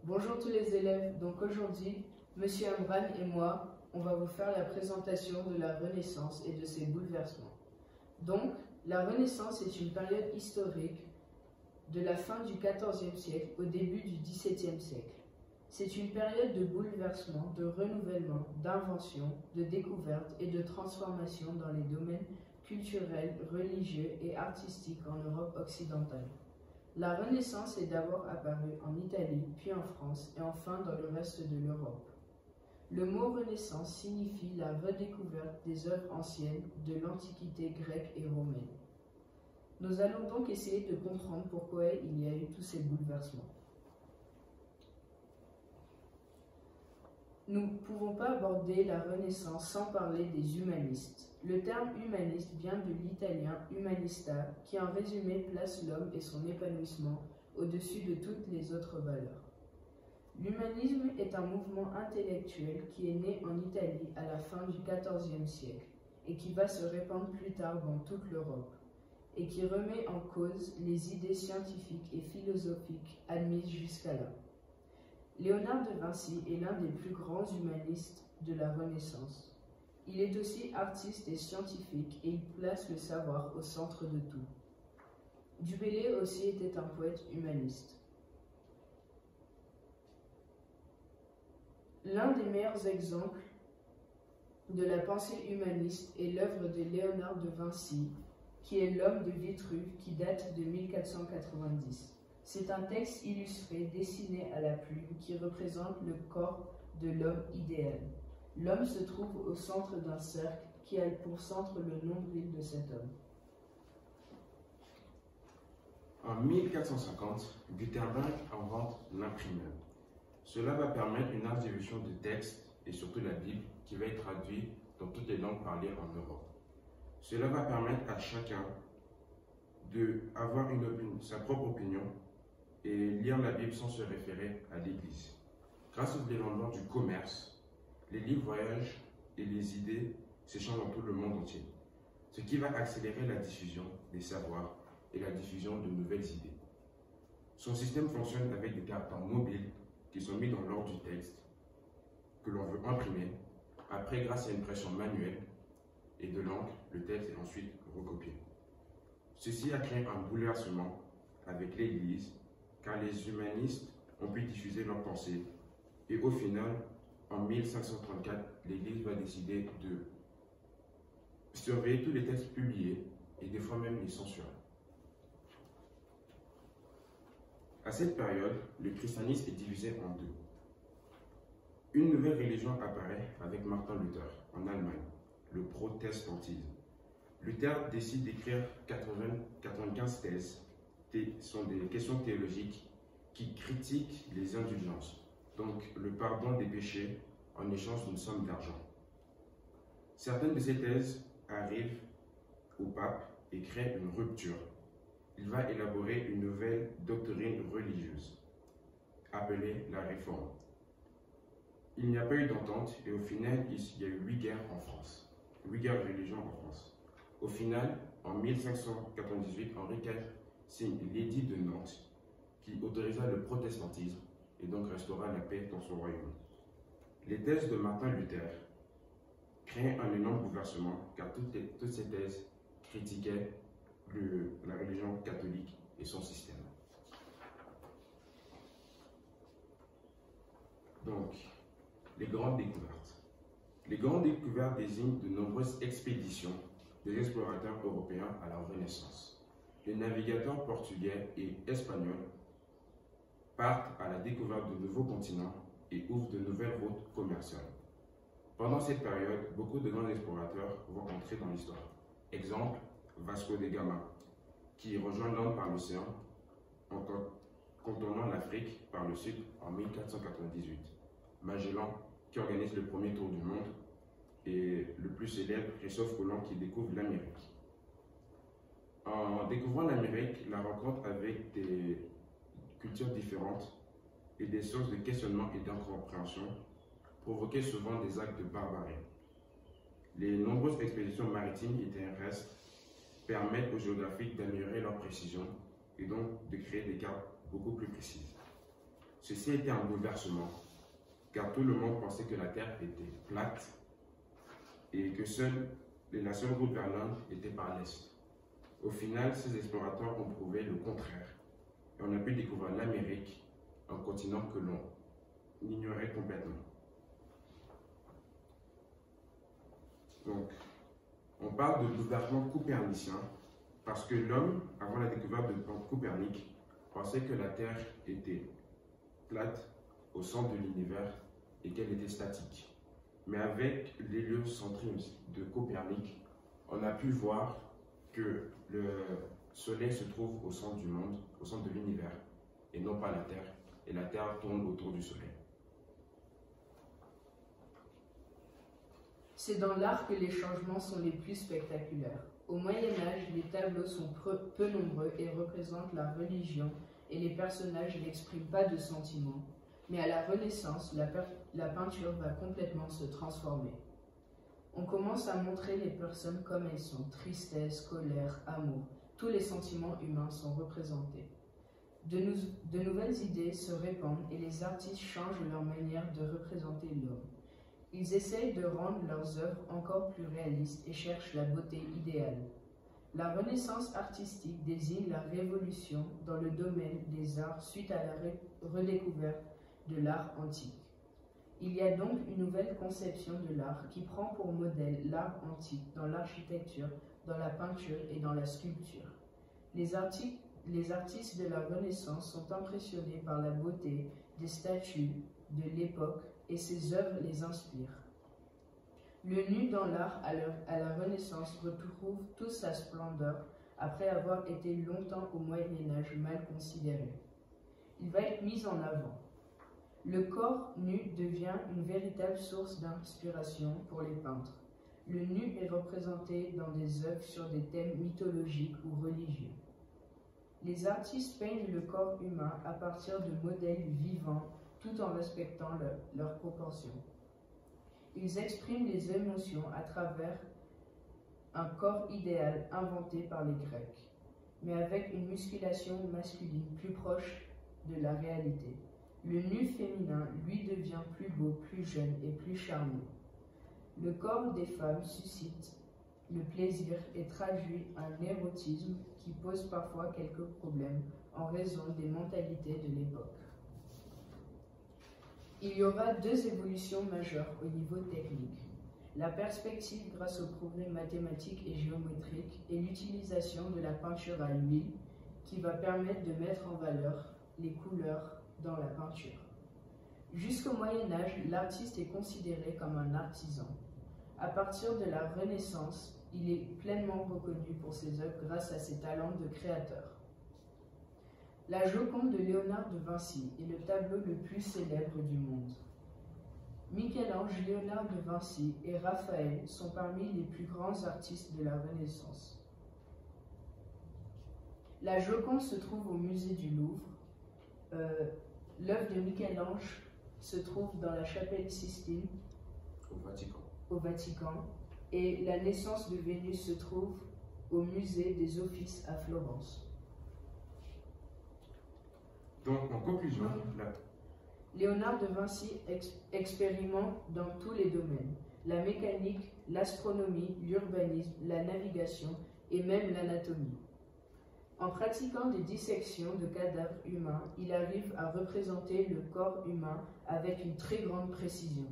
Bonjour tous les élèves, donc aujourd'hui, Monsieur Amran et moi, on va vous faire la présentation de la Renaissance et de ses bouleversements. Donc, la Renaissance est une période historique de la fin du XIVe siècle au début du XVIIe siècle. C'est une période de bouleversement, de renouvellement, d'invention, de découverte et de transformation dans les domaines culturels, religieux et artistiques en Europe occidentale. La Renaissance est d'abord apparue en Italie, puis en France et enfin dans le reste de l'Europe. Le mot Renaissance signifie la redécouverte des œuvres anciennes de l'Antiquité grecque et romaine. Nous allons donc essayer de comprendre pourquoi il y a eu tous ces bouleversements. Nous ne pouvons pas aborder la Renaissance sans parler des humanistes. Le terme humaniste vient de l'italien humanista, qui en résumé place l'homme et son épanouissement au-dessus de toutes les autres valeurs. L'humanisme est un mouvement intellectuel qui est né en Italie à la fin du XIVe siècle et qui va se répandre plus tard dans toute l'Europe et qui remet en cause les idées scientifiques et philosophiques admises jusqu'à là. Léonard de Vinci est l'un des plus grands humanistes de la Renaissance. Il est aussi artiste et scientifique et il place le savoir au centre de tout. Du Bellay aussi était un poète humaniste. L'un des meilleurs exemples de la pensée humaniste est l'œuvre de Léonard de Vinci, qui est L'Homme de Vitruve, qui date de 1490. C'est un texte illustré dessiné à la plume qui représente le corps de l'homme idéal. L'homme se trouve au centre d'un cercle qui a pour centre le nombril de cet homme. En 1450, Gutenberg invente l'imprimeur. Cela va permettre une large diffusion de textes et surtout la Bible qui va être traduite dans toutes les langues parlées en Europe. Cela va permettre à chacun d'avoir sa propre opinion et lire la Bible sans se référer à l'Église. Grâce au développement du commerce, les livres voyagent et les idées s'échangent dans tout le monde entier, ce qui va accélérer la diffusion des savoirs et la diffusion de nouvelles idées. Son système fonctionne avec des cartons mobiles qui sont mis dans l'ordre du texte que l'on veut imprimer. Après, grâce à une pression manuelle et de l'encre, le texte est ensuite recopié. Ceci a créé un bouleversement avec l'Église, car les humanistes ont pu diffuser leurs pensées. Et au final, en 1534, l'Église va décider de surveiller tous les textes publiés et des fois même les censurer. À cette période, le christianisme est divisé en deux. Une nouvelle religion apparaît avec Martin Luther en Allemagne, le protestantisme. Luther décide d'écrire 95 thèses, sont des questions théologiques qui critiquent les indulgences, donc le pardon des péchés en échange d'une somme d'argent. Certaines de ces thèses arrivent au pape et créent une rupture. Il va élaborer une nouvelle doctrine religieuse, appelée la Réforme. Il n'y a pas eu d'entente et au final, il y a eu 8 guerres en France, 8 guerres de religion en France. Au final, en 1598, Henri IV signe l'édit de Nantes qui autorisa le protestantisme et donc restaura la paix dans son royaume. Les thèses de Martin Luther créaient un énorme bouleversement car toutes ces thèses critiquaient la religion catholique et son système. Donc, les grandes découvertes. Les grandes découvertes désignent de nombreuses expéditions des explorateurs européens à la Renaissance. Les navigateurs portugais et espagnols partent à la découverte de nouveaux continents et ouvrent de nouvelles routes commerciales. Pendant cette période, beaucoup de grands explorateurs vont entrer dans l'histoire. Exemple, Vasco de Gama, qui rejoint l'Inde par l'océan en contournant l'Afrique par le sud en 1498. Magellan, qui organise le premier tour du monde, et le plus célèbre, Christophe Colomb, qui découvre l'Amérique. En découvrant l'Amérique, la rencontre avec des cultures différentes et des sources de questionnement et d'incompréhension provoquaient souvent des actes de barbarie. Les nombreuses expéditions maritimes et terrestres permettent aux géographiques d'améliorer leur précision et donc de créer des cartes beaucoup plus précises. Ceci était un bouleversement, car tout le monde pensait que la Terre était plate et que la seule route vers l'Inde était par l'Est. Au final, ces explorateurs ont prouvé le contraire et on a pu découvrir l'Amérique, un continent que l'on ignorait complètement. Donc, on parle de bouleversement copernicien parce que l'homme, avant la découverte de Copernic, pensait que la Terre était plate au centre de l'univers et qu'elle était statique. Mais avec l'héliocentrisme de Copernic, on a pu voir que le Soleil se trouve au centre du monde, au centre de l'univers, et non pas la Terre. Et la Terre tourne autour du Soleil. C'est dans l'art que les changements sont les plus spectaculaires. Au Moyen-Âge, les tableaux sont peu nombreux et représentent la religion et les personnages n'expriment pas de sentiments. Mais à la Renaissance, la peinture va complètement se transformer. On commence à montrer les personnes comme elles sont, tristesse, colère, amour. Tous les sentiments humains sont représentés. De nouvelles idées se répandent et les artistes changent leur manière de représenter l'homme. Ils essayent de rendre leurs œuvres encore plus réalistes et cherchent la beauté idéale. La Renaissance artistique désigne la révolution dans le domaine des arts suite à la redécouverte de l'art antique. Il y a donc une nouvelle conception de l'art qui prend pour modèle l'art antique dans l'architecture, dans la peinture et dans la sculpture. Les artistes de la Renaissance sont impressionnés par la beauté des statues de l'époque et ces œuvres les inspirent. Le nu dans l'art à la Renaissance retrouve toute sa splendeur après avoir été longtemps au Moyen-Âge mal considéré. Il va être mis en avant. Le corps nu devient une véritable source d'inspiration pour les peintres. Le nu est représenté dans des œuvres sur des thèmes mythologiques ou religieux. Les artistes peignent le corps humain à partir de modèles vivants tout en respectant leurs proportions. Ils expriment les émotions à travers un corps idéal inventé par les Grecs, mais avec une musculation masculine plus proche de la réalité. Le nu féminin, lui, devient plus beau, plus jeune et plus charmant. Le corps des femmes suscite le plaisir et traduit un érotisme qui pose parfois quelques problèmes en raison des mentalités de l'époque. Il y aura deux évolutions majeures au niveau technique. La perspective grâce aux progrès mathématiques et géométriques et l'utilisation de la peinture à l'huile qui va permettre de mettre en valeur les couleurs dans la peinture. Jusqu'au Moyen-Âge, l'artiste est considéré comme un artisan. À partir de la Renaissance, il est pleinement reconnu pour ses œuvres grâce à ses talents de créateur. La Joconde de Léonard de Vinci est le tableau le plus célèbre du monde. Michel-Ange, Léonard de Vinci et Raphaël sont parmi les plus grands artistes de la Renaissance. La Joconde se trouve au musée du Louvre. L'œuvre de Michel-Ange se trouve dans la chapelle Sistine au Vatican et la naissance de Vénus se trouve au musée des Offices à Florence. Donc, en conclusion, Léonard de Vinci expérimente dans tous les domaines, la mécanique, l'astronomie, l'urbanisme, la navigation et même l'anatomie. En pratiquant des dissections de cadavres humains, il arrive à représenter le corps humain avec une très grande précision.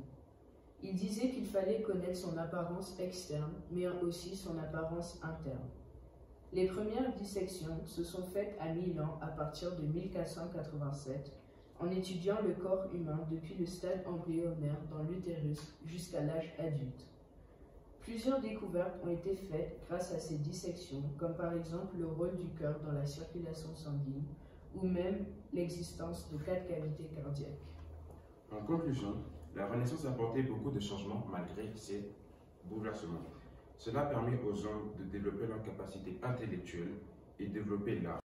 Il disait qu'il fallait connaître son apparence externe, mais aussi son apparence interne. Les premières dissections se sont faites à Milan à partir de 1487, en étudiant le corps humain depuis le stade embryonnaire dans l'utérus jusqu'à l'âge adulte. Plusieurs découvertes ont été faites grâce à ces dissections, comme par exemple le rôle du cœur dans la circulation sanguine, ou même l'existence de 4 cavités cardiaques. En conclusion, la Renaissance a apporté beaucoup de changements malgré ces bouleversements. Cela permet aux hommes de développer leur capacité intellectuelle et développer l'art.